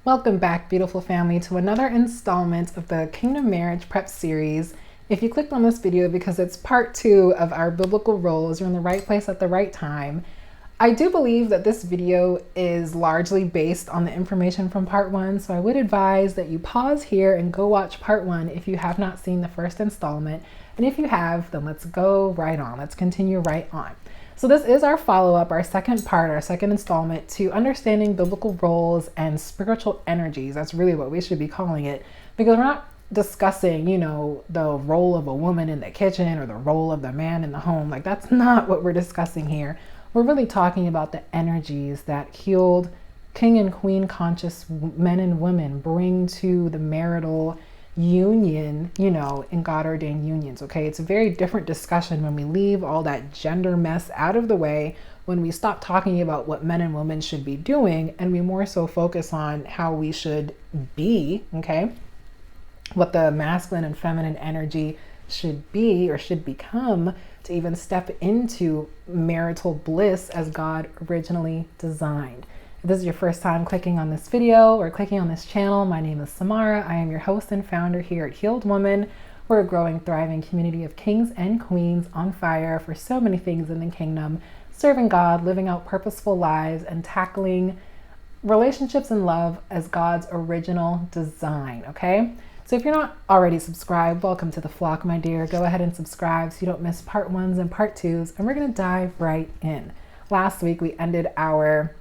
Welcome back, beautiful family, to another installment of the Kingdom Marriage Prep series. If you clicked on this video because it's part 2 of our biblical roles, you're in the right place at the right time. I do believe that this video is largely based on the information from part 1, so I would advise that you pause here and go watch part 1 if you have not seen the first installment. And if you have, then let's go right on. Let's continue right on. So this is our follow-up, our second part, our second installment to understanding biblical roles and spiritual energies. That's really what we should be calling it, because we're not discussing, the role of a woman in the kitchen or the role of the man in the home. Like, that's not what we're discussing here. We're really talking about the energies that healed king and queen conscious men and women bring to the marital union, in God ordained unions. Okay, it's a very different discussion when we leave all that gender mess out of the way, when we stop talking about what men and women should be doing, and we more so focus on how we should be, okay, what the masculine and feminine energy should be or should become to even step into marital bliss as God originally designed. If this is your first time clicking on this video or clicking on this channel, my name is Samara. I am your host and founder here at Healed Woman. We're a growing, thriving community of kings and queens on fire for so many things in the kingdom, serving God, living out purposeful lives, and tackling relationships and love as God's original design, okay? So if you're not already subscribed, welcome to the flock, my dear. Go ahead and subscribe so you don't miss part 1s and part 2s, and we're gonna dive right in. Last week, we ended our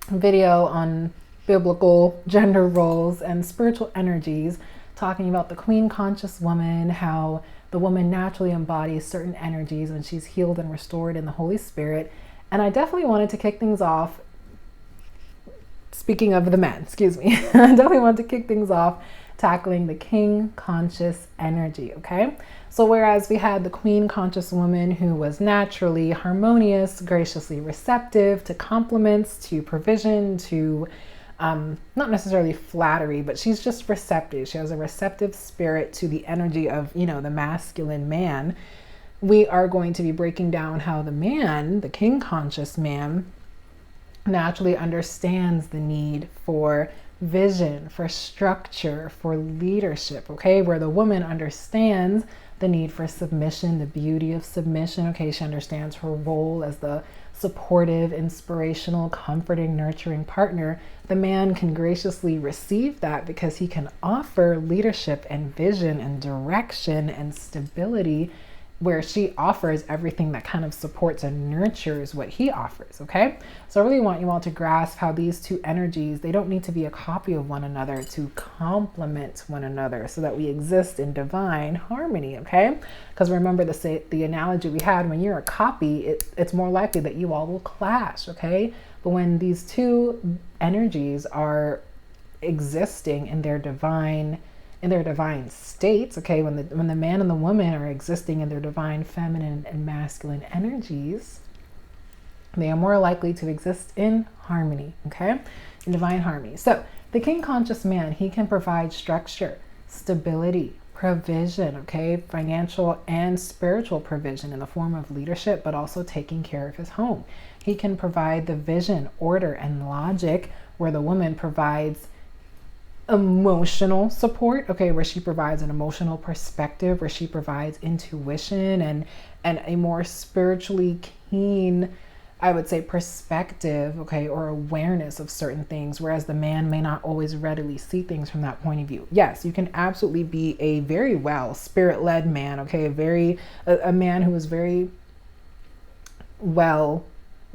video on biblical gender roles and spiritual energies, talking about the queen conscious woman, how the woman naturally embodies certain energies when she's healed and restored in the Holy Spirit. And I definitely wanted to kick things off, speaking of the men, I definitely wanted to kick things off tackling the king conscious energy, okay? So whereas we had the queen conscious woman who was naturally harmonious, graciously receptive to compliments, to provision, to not necessarily flattery, but she's just receptive. She has a receptive spirit to the energy of, the masculine man. We are going to be breaking down how the man, the king conscious man, naturally understands the need for vision, for structure, for leadership, okay? Where the woman understands the need for submission, the beauty of submission, okay? She understands her role as the supportive, inspirational, comforting, nurturing partner. The man can graciously receive that because he can offer leadership and vision and direction and stability, where she offers everything that kind of supports and nurtures what he offers, okay? So I really want you all to grasp how these two energies, they don't need to be a copy of one another, to complement one another so that we exist in divine harmony, okay? Because remember the analogy we had, when you're a copy, it's more likely that you all will clash, okay? But when these two energies are existing in their divine states, okay, when the man and the woman are existing in their divine feminine and masculine energies, they are more likely to exist in harmony, okay, in divine harmony. So the king conscious man, he can provide structure, stability, provision, okay, financial and spiritual provision in the form of leadership, but also taking care of his home. He can provide the vision, order, and logic, where the woman provides emotional support, okay, where she provides an emotional perspective, where she provides intuition and a more spiritually keen, I would say, perspective, okay, or awareness of certain things, whereas the man may not always readily see things from that point of view. Yes, you can absolutely be a very well spirit-led man, okay, a man who is very well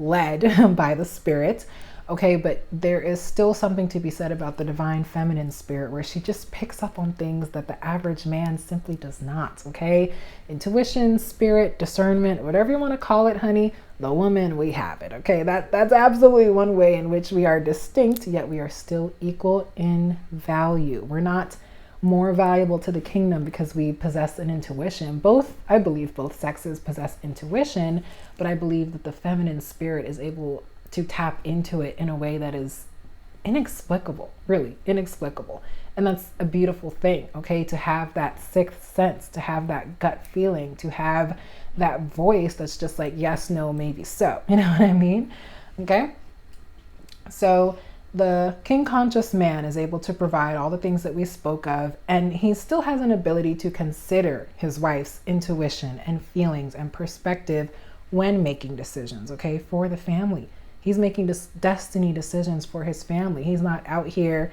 led by the Spirit, okay, but there is still something to be said about the divine feminine spirit, where she just picks up on things that the average man simply does not, okay? Intuition, spirit, discernment, whatever you want to call it, honey, the woman, we have it, okay? That's absolutely one way in which we are distinct, yet we are still equal in value. We're not more valuable to the kingdom because we possess an intuition. I believe both sexes possess intuition, but I believe that the feminine spirit is able to tap into it in a way that is inexplicable, really inexplicable. And that's a beautiful thing, okay? To have that sixth sense, to have that gut feeling, to have that voice that's just like, yes, no, maybe so. You know what I mean? Okay? So the king conscious man is able to provide all the things that we spoke of, and he still has an ability to consider his wife's intuition and feelings and perspective when making decisions, okay, for the family. He's making destiny decisions for his family. He's not out here,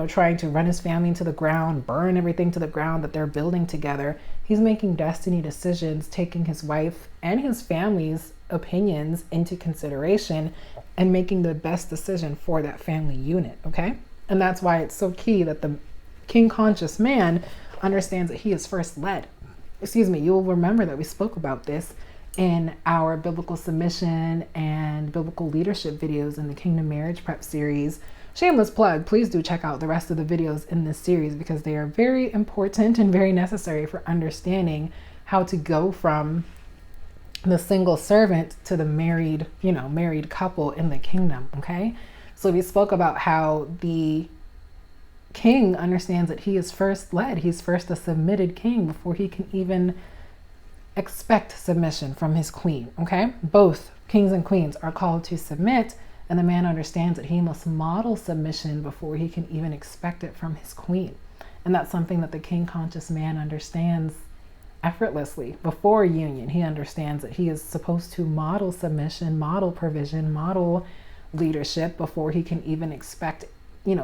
trying to run his family into the ground, burn everything to the ground that they're building together. He's making destiny decisions, taking his wife and his family's opinions into consideration and making the best decision for that family unit, okay? And that's why it's so key that the king conscious man understands that he is first led. You'll remember that we spoke about this in our biblical submission and biblical leadership videos in the Kingdom Marriage Prep series. Shameless plug, please do check out the rest of the videos in this series because they are very important and very necessary for understanding how to go from the single servant to the married couple in the kingdom, okay? So we spoke about how the king understands that he is first led. He's first a submitted king before he can even expect submission from his queen, okay? Both kings and queens are called to submit, and the man understands that he must model submission before he can even expect it from his queen. And that's something that the king conscious man understands effortlessly. Before union, he understands that he is supposed to model submission, model provision, model leadership before he can even expect,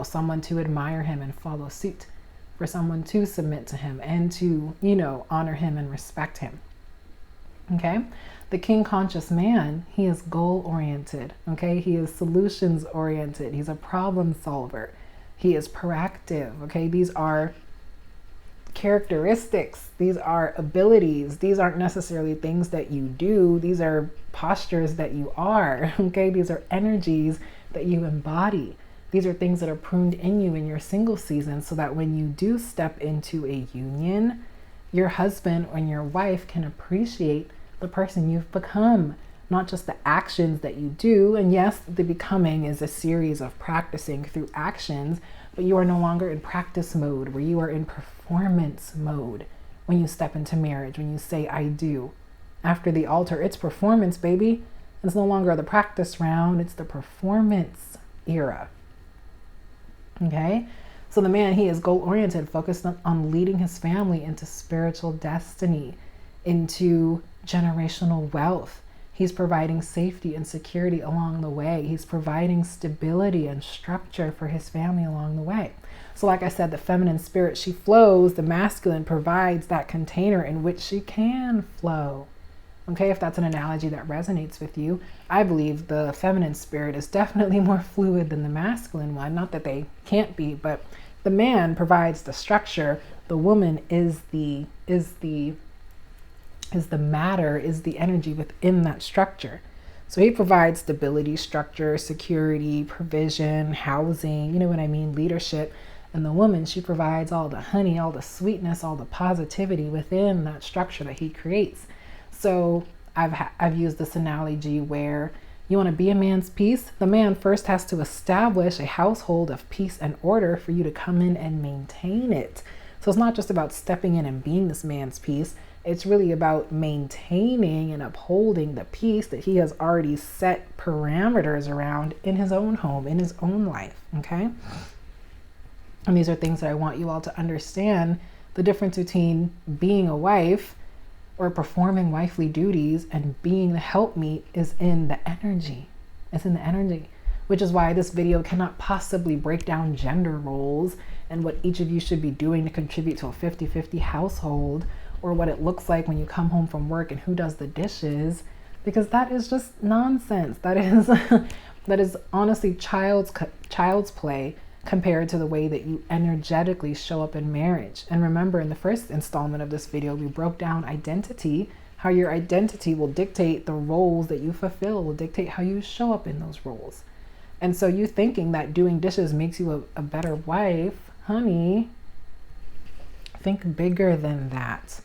someone to admire him and follow suit, for someone to submit to him and to, honor him and respect him. Okay? The king conscious man, he is goal oriented, okay? He is solutions oriented. He's a problem solver. He is proactive, okay? These are characteristics. These are abilities. These aren't necessarily things that you do. These are postures that you are, okay? These are energies that you embody. These are things that are pruned in you in your single season so that when you do step into a union, your husband and your wife can appreciate the person you've become, not just the actions that you do. And yes, the becoming is a series of practicing through actions, but you are no longer in practice mode where you are in performance mode when you step into marriage, when you say, I do. After the altar, it's performance, baby. It's no longer the practice round, it's the performance era. Okay? So the man, he is goal-oriented, focused on leading his family into spiritual destiny, into generational wealth. He's providing safety and security along the way. He's providing stability and structure for his family along the way. So like I said, the feminine spirit, she flows. The masculine provides that container in which she can flow. Okay, if that's an analogy that resonates with you, I believe the feminine spirit is definitely more fluid than the masculine one. Not that they can't be, but the man provides the structure. The woman is the matter, is the energy within that structure. So he provides stability, structure, security, provision, housing, you know what I mean, leadership. And the woman, she provides all the honey, all the sweetness, all the positivity within that structure that he creates. So I've used this analogy where you want to be a man's peace. The man first has to establish a household of peace and order for you to come in and maintain it. So it's not just about stepping in and being this man's peace. It's really about maintaining and upholding the peace that he has already set parameters around in his own home, in his own life, okay? And these are things that I want you all to understand. The difference between being a wife or performing wifely duties and being the helpmeet is in the energy. It's in the energy, which is why this video cannot possibly break down gender roles and what each of you should be doing to contribute to a 50-50 household, or what it looks like when you come home from work and who does the dishes, because that is just nonsense. That is honestly child's play compared to the way that you energetically show up in marriage. And remember, in the first installment of this video, we broke down identity, how your identity will dictate the roles that you fulfill, will dictate how you show up in those roles. And so you thinking that doing dishes makes you a better wife, honey, think bigger than that.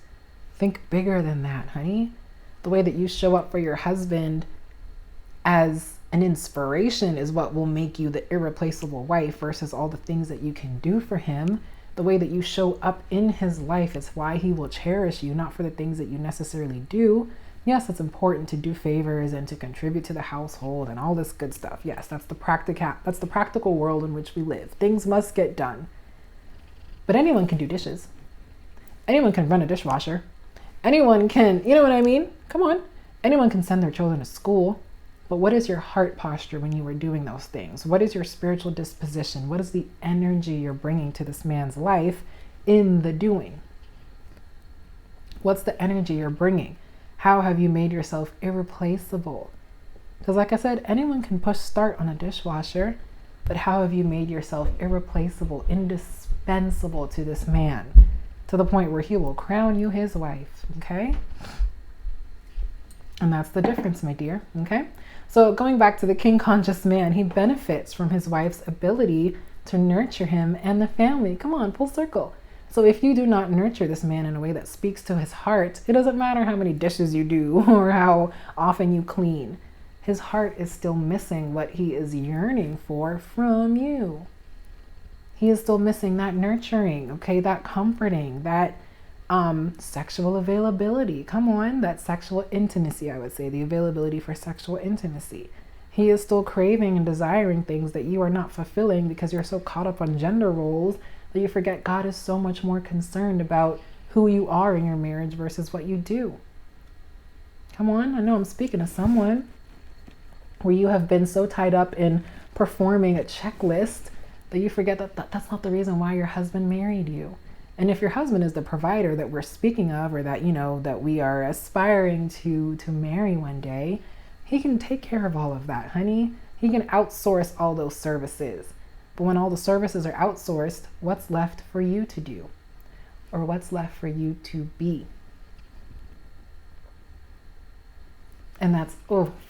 Think bigger than that, honey. The way that you show up for your husband as an inspiration is what will make you the irreplaceable wife versus all the things that you can do for him. The way that you show up in his life is why he will cherish you, not for the things that you necessarily do, Yes, it's important to do favors and to contribute to the household and all this good stuff. Yes, that's the practical world in which we live. Things must get done. But anyone can do dishes. Anyone can run a dishwasher. Anyone can, you know what I mean? Come on. Anyone can send their children to school. But what is your heart posture when you are doing those things? What is your spiritual disposition? What is the energy you're bringing to this man's life in the doing? What's the energy you're bringing? How have you made yourself irreplaceable? Because like I said, anyone can push start on a dishwasher, but how have you made yourself irreplaceable, indispensable to this man, to the point where he will crown you his wife, okay? And that's the difference, my dear, okay? So going back to the king conscious man, he benefits from his wife's ability to nurture him and the family. Come on, full circle. So if you do not nurture this man in a way that speaks to his heart, it doesn't matter how many dishes you do or how often you clean. His heart is still missing what he is yearning for from you. He is still missing that nurturing, okay, that comforting, that sexual availability. Come on, that sexual intimacy, I would say, the availability for sexual intimacy. He is still craving and desiring things that you are not fulfilling because you're so caught up on gender roles that you forget God is so much more concerned about who you are in your marriage versus what you do. Come on, I know I'm speaking to someone where you have been so tied up in performing a checklist that you forget that that's not the reason why your husband married you. And if your husband is the provider that we're speaking of, or that, you know, that we are aspiring to marry one day, he can take care of all of that, honey. He can outsource all those services. But when all the services are outsourced, what's left for you to do? Or what's left for you to be? And that's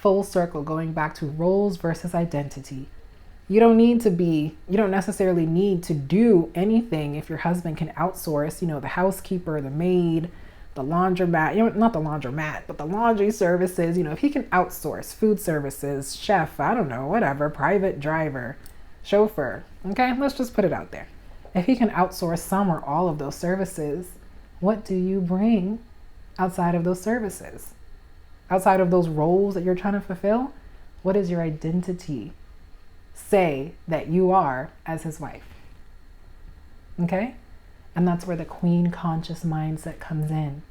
full circle, going back to roles versus identity. You don't necessarily need to do anything if your husband can outsource, you know, the housekeeper, the maid, the laundromat, you know, not the laundromat, but the laundry services. You know, if he can outsource food services, chef, I don't know, whatever, private driver, chauffeur, okay, let's just put it out there. If he can outsource some or all of those services, what do you bring outside of those services? Outside of those roles that you're trying to fulfill? What is your identity say that you are as his wife? Okay? And that's where the queen conscious mindset comes in,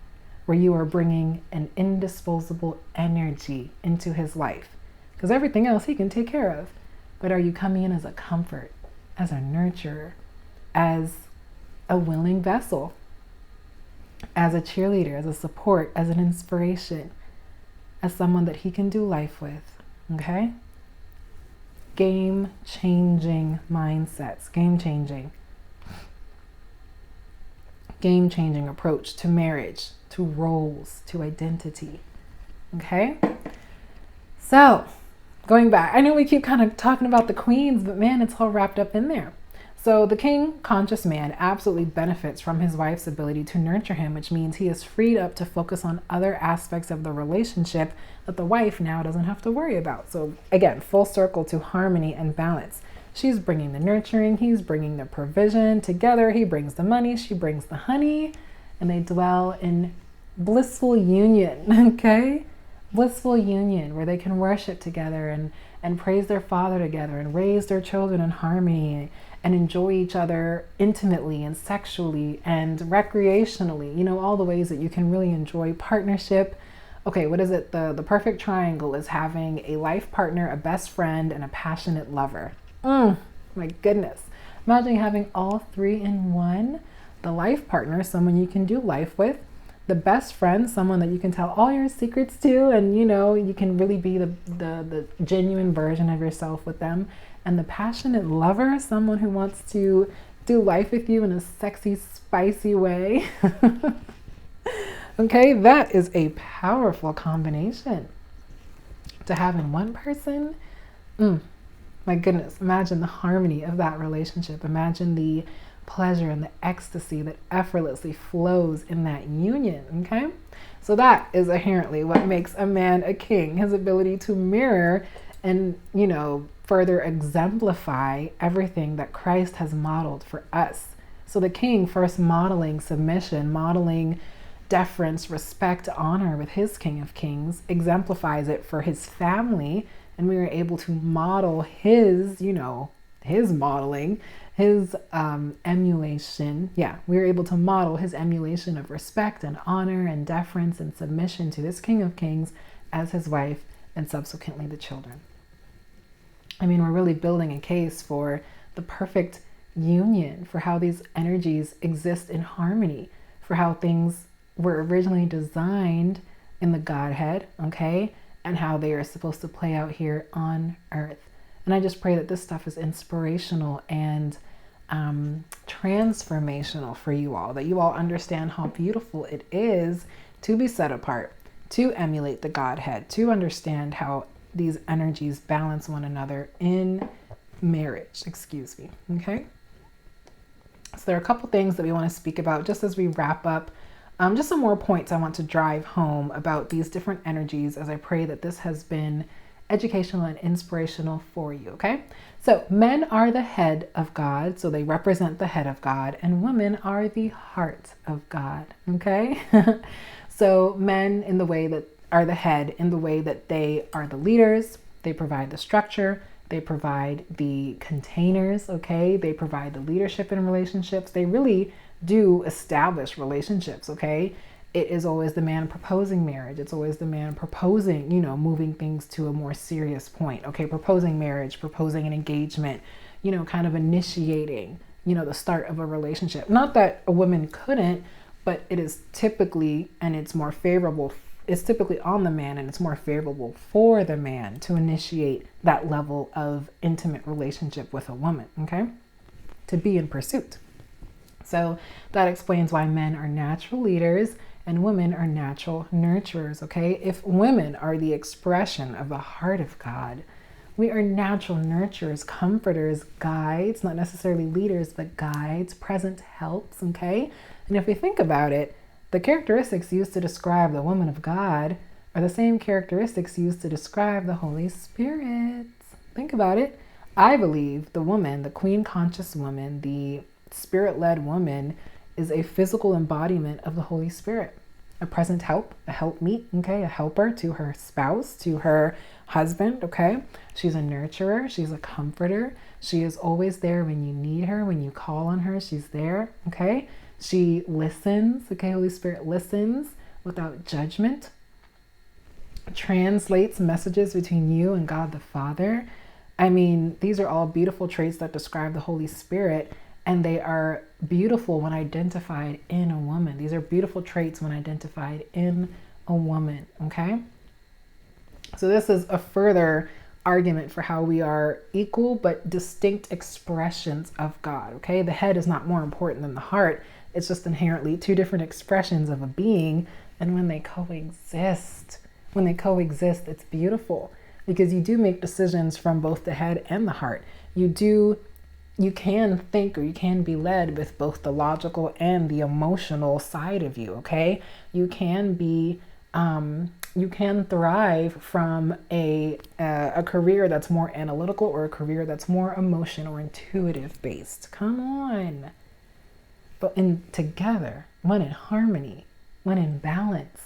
where you are bringing an indisposable energy into his life. Because everything else he can take care of. But are you coming in as a comfort, as a nurturer, as a willing vessel, as a cheerleader, as a support, as an inspiration, as someone that he can do life with? Okay? Game-changing mindsets, game-changing approach to marriage, to roles, to identity. Okay? So, going back, I know we keep kind of talking about the queens, but man, it's all wrapped up in there. So the king conscious man absolutely benefits from his wife's ability to nurture him, which means he is freed up to focus on other aspects of the relationship that the wife now doesn't have to worry about. So again, full circle to harmony and balance. She's bringing the nurturing, he's bringing the provision. Together, he brings the money, she brings the honey, and they dwell in blissful union, okay? Blissful union where they can worship together and praise their father together and raise their children in harmony and enjoy each other intimately and sexually and recreationally, you know, all the ways that you can really enjoy partnership. Okay, what is it? The perfect triangle is having a life partner, a best friend, and a passionate lover. My goodness. Imagine having all three in one. The life partner, someone you can do life with. The best friend, someone that you can tell all your secrets to, and you know, you can really be the genuine version of yourself with them. And the passionate lover, someone who wants to do life with you in a sexy, spicy way. Okay, that is a powerful combination to have in one person. My goodness, imagine the harmony of that relationship. Imagine the pleasure and the ecstasy that effortlessly flows in that union, okay? So that is inherently what makes a man a king, his ability to mirror and, you know, further exemplify everything that Christ has modeled for us. So the king first modeling submission, modeling deference, respect, honor with his King of Kings, exemplifies it for his family, and we were able to model his, his modeling, his emulation. Yeah, we were able to model his emulation of respect and honor and deference and submission to this King of Kings as his wife and subsequently the children. I mean, we're really building a case for the perfect union, for how these energies exist in harmony, for how things were originally designed in the Godhead, okay, and how they are supposed to play out here on earth. And I just pray that this stuff is inspirational and transformational for you all, that you all understand how beautiful it is to be set apart, to emulate the Godhead, to understand how these energies balance one another in marriage, okay? So there are a couple things that we want to speak about just as we wrap up. Just some more points I want to drive home about these different energies, as I pray that this has been educational and inspirational for you, okay? So men are the head of God, so they represent the head of God, and women are the heart of God, okay? So men in the way that are the head, in the way that they are the leaders, they provide the structure, they provide the containers, okay? They provide the leadership in relationships. They really do establish relationships, okay? It is always the man proposing marriage. It's always the man proposing, moving things to a more serious point, okay? Proposing marriage, proposing an engagement, kind of initiating, the start of a relationship. Not that a woman couldn't, but it is typically, and it's more favorable, it's typically on the man, and it's more favorable for the man to initiate that level of intimate relationship with a woman, okay? To be in pursuit. So that explains why men are natural leaders and women are natural nurturers, okay? If women are the expression of the heart of God, we are natural nurturers, comforters, guides, not necessarily leaders, but guides, present helps, okay? And if we think about it, the characteristics used to describe the woman of God are the same characteristics used to describe the Holy Spirit. Think about it. I believe the woman, the queen conscious woman, the spirit-led woman, is a physical embodiment of the Holy Spirit, a present help, a helpmeet, okay, a helper to her spouse, to her husband, okay? She's a nurturer, she's a comforter, she is always there when you need her, when you call on her, she's there, okay? She listens, okay, Holy Spirit listens without judgment, translates messages between you and God the Father. I mean, these are all beautiful traits that describe the Holy Spirit, and they are beautiful when identified in a woman. These are beautiful traits when identified in a woman, okay? So this is a further argument for how we are equal but distinct expressions of God, okay? The head is not more important than the heart. It's just inherently two different expressions of a being, and when they coexist, it's beautiful, because you do make decisions from both the head and the heart. You can think, or you can be led with both the logical and the emotional side of you, okay? You can thrive from a career that's more analytical, or a career that's more emotion or intuitive based. Come on. But together, when in harmony, when in balance,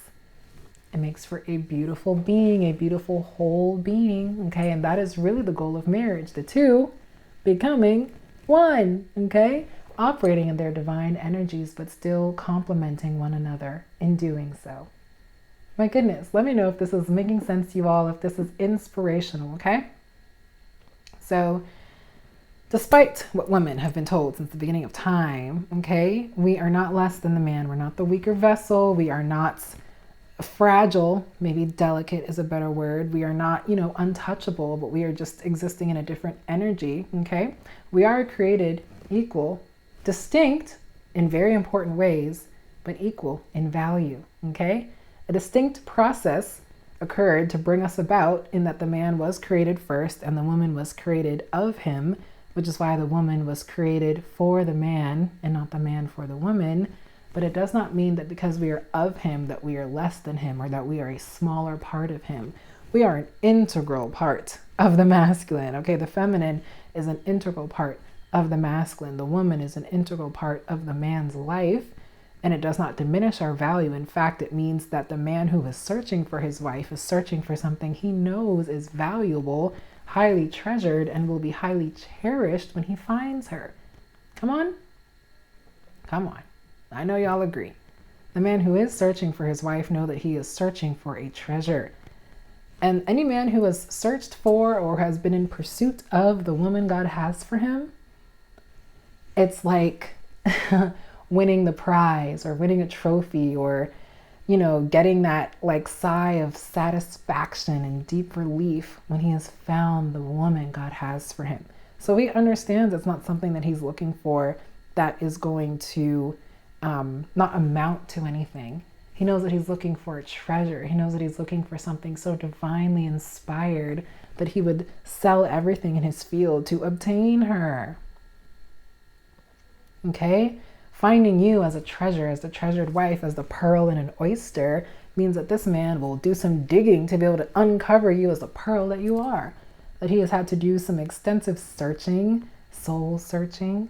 it makes for a beautiful being, a beautiful whole being, okay? And that is really the goal of marriage, the two becoming one, okay? Operating in their divine energies, but still complementing one another in doing so. My goodness, let me know if this is making sense to you all, if this is inspirational, okay? So, despite what women have been told since the beginning of time, okay, we are not less than the man. We're not the weaker vessel. We are not fragile. Maybe delicate is a better word. We are not, untouchable, but we are just existing in a different energy, okay? We are created equal, distinct in very important ways, but equal in value, okay? A distinct process occurred to bring us about, in that the man was created first and the woman was created of him, which is why the woman was created for the man and not the man for the woman. But it does not mean that because we are of him that we are less than him, or that we are a smaller part of him. We are an integral part of the masculine, okay? The feminine is an integral part of the masculine. The woman is an integral part of the man's life. And it does not diminish our value. In fact, it means that the man who is searching for his wife is searching for something he knows is valuable, highly treasured, and will be highly cherished when he finds her. Come on. Come on. I know y'all agree. The man who is searching for his wife knows that he is searching for a treasure. And any man who has searched for or has been in pursuit of the woman God has for him, it's like winning the prize or winning a trophy, or, you know, getting that like sigh of satisfaction and deep relief when he has found the woman God has for him. So he understands it's not something that he's looking for that is going to not amount to anything. He knows that he's looking for a treasure. He knows that he's looking for something so divinely inspired that he would sell everything in his field to obtain her. Okay? Finding you as a treasure, as the treasured wife, as the pearl in an oyster, means that this man will do some digging to be able to uncover you as the pearl that you are. That he has had to do some extensive searching, soul searching,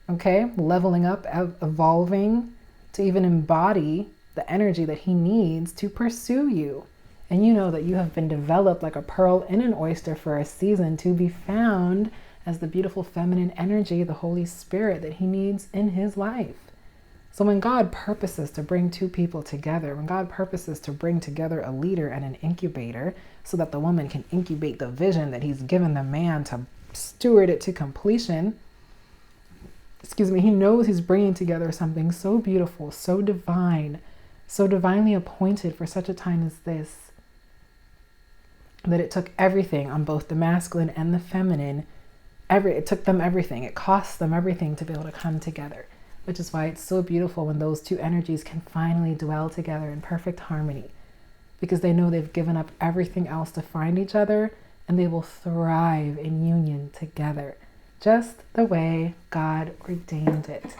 okay? Leveling up, evolving to even embody the energy that he needs to pursue you. And you know that you have been developed like a pearl in an oyster for a season to be found as the beautiful feminine energy, the Holy Spirit that he needs in his life. So when God purposes to bring two people together, when God purposes to bring together a leader and an incubator so that the woman can incubate the vision that he's given the man to steward it to completion, he knows he's bringing together something so beautiful, so divine, so divinely appointed for such a time as this, that it took everything on both the masculine and the feminine. It took them everything. It cost them everything to be able to come together, which is why it's so beautiful when those two energies can finally dwell together in perfect harmony, because they know they've given up everything else to find each other, and they will thrive in union together, just the way God ordained it.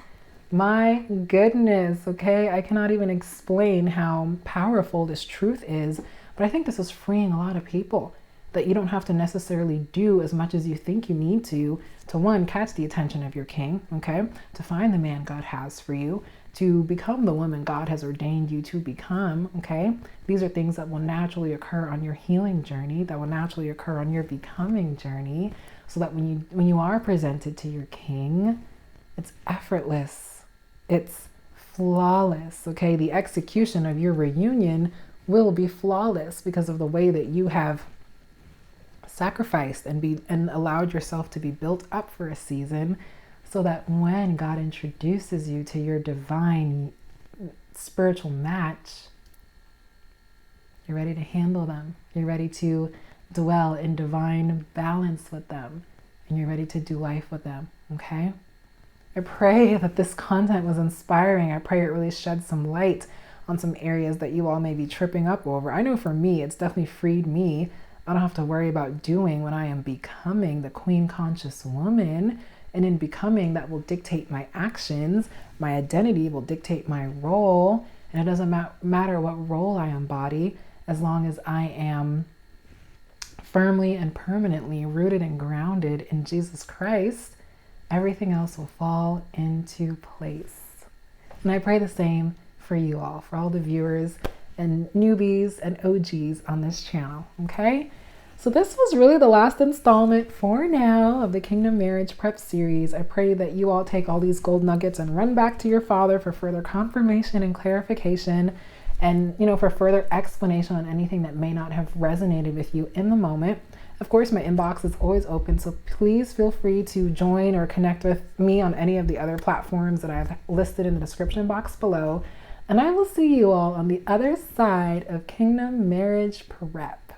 My goodness, okay? I cannot even explain how powerful this truth is, but I think this is freeing a lot of people. That you don't have to necessarily do as much as you think you need to one, catch the attention of your king, okay? To find the man God has for you, to become the woman God has ordained you to become, okay? These are things that will naturally occur on your healing journey, that will naturally occur on your becoming journey, so that when you are presented to your king, it's effortless, it's flawless, okay? The execution of your reunion will be flawless because of the way that you have sacrificed and allowed yourself to be built up for a season, so that when God introduces you to your divine spiritual match, you're ready to handle them. You're ready to dwell in divine balance with them, and you're ready to do life with them, okay? I pray that this content was inspiring. I pray it really shed some light on some areas that you all may be tripping up over. I know for me, it's definitely freed me. I don't have to worry about doing when I am becoming the queen conscious woman. And in becoming, that will dictate my actions. My identity will dictate my role. And it doesn't matter what role I embody, as long as I am firmly and permanently rooted and grounded in Jesus Christ, everything else will fall into place. And I pray the same for you all, for all the viewers and newbies and OGs on this channel, okay? So this was really the last installment for now of the Kingdom Marriage Prep series. I pray that you all take all these gold nuggets and run back to your father for further confirmation and clarification, and for further explanation on anything that may not have resonated with you in the moment. Of course, my inbox is always open, so please feel free to join or connect with me on any of the other platforms that I've listed in the description box below. And I will see you all on the other side of Kingdom Marriage Prep.